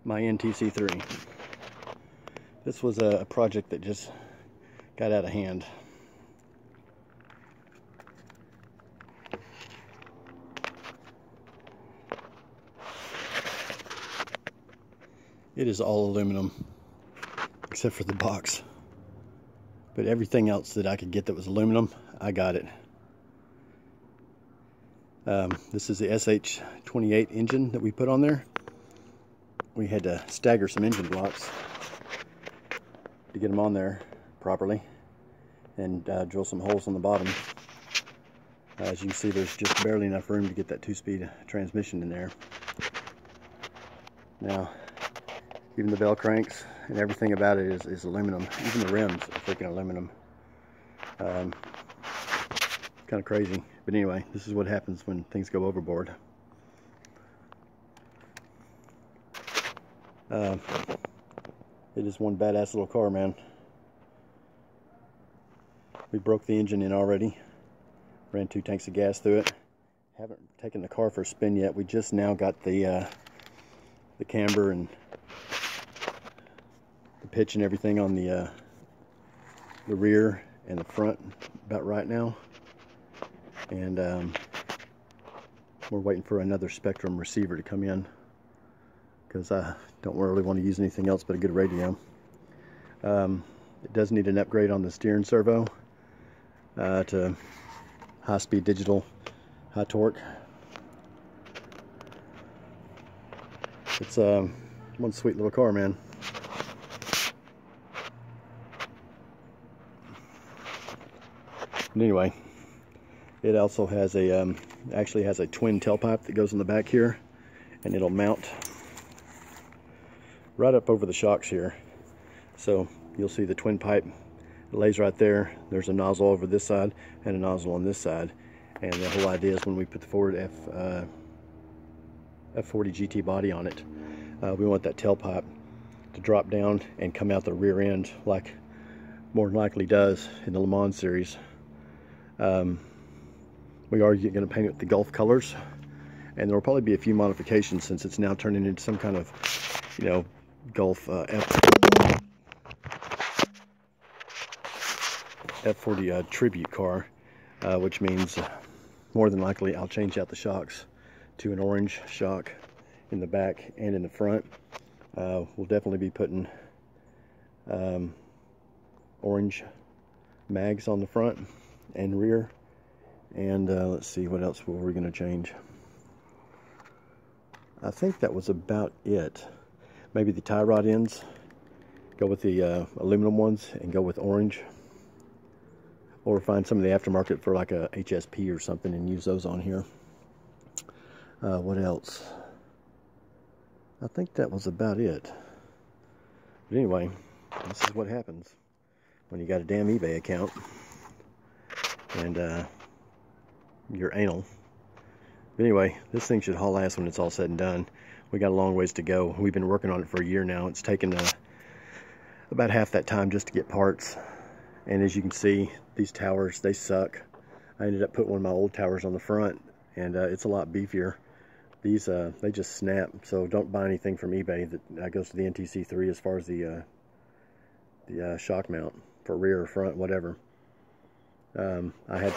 my NTC3. This was a project that just got out of hand. It is all aluminum except for the box, but everything else that I could get that was aluminum, I got it. This is the SH28 engine that we put on there. We had to stagger some engine blocks to get them on there properly, and drill some holes on the bottom. As you can see, there's just barely enough room to get that 2-speed transmission in there. Now, even the bell cranks and everything about it is aluminum. Even the rims are freaking aluminum. Kind of crazy. But anyway, this is what happens when things go overboard. It is one badass little car, man. We broke the engine in already. Ran 2 tanks of gas through it. Haven't taken the car for a spin yet. We just now got the camber and the pitch and everything on the rear and the front about right now. And we're waiting for another Spectrum receiver to come in, because I don't really want to use anything else but a good radio. It does need an upgrade on the steering servo to high-speed digital, high torque. It's one sweet little car, man. But anyway, it also has a actually has a twin tailpipe that goes in the back here, and it'll mount right up over the shocks here. So you'll see the twin pipe. It lays right there. There's a nozzle over this side and a nozzle on this side. And the whole idea is when we put the Ford F40 GT body on it, we want that tailpipe to drop down and come out the rear end like more than likely does in the Le Mans series. We are going to paint it with the Gulf colors, and there will probably be a few modifications since it's now turning into some kind of, you know, Gulf F40 tribute car, which means more than likely I'll change out the shocks to an orange shock in the back and in the front. We'll definitely be putting orange mags on the front and rear, and let's see, what else were we going to change. I think that was about it. Maybe the tie rod ends, go with the aluminum ones and go with orange, or find some of the aftermarket for like a HSP or something and use those on here. What else? I think that was about it. But anyway, this is what happens when you got a damn eBay account and you're anal. But anyway, this thing should haul ass when it's all said and done. We got a long ways to go. We've been working on it for a year now. It's taken about half that time just to get parts. And as you can see, these towers, they suck. I ended up putting one of my old towers on the front, and it's a lot beefier. These, they just snap, so don't buy anything from eBay that goes to the NTC3 as far as the shock mount for rear or front, whatever. I had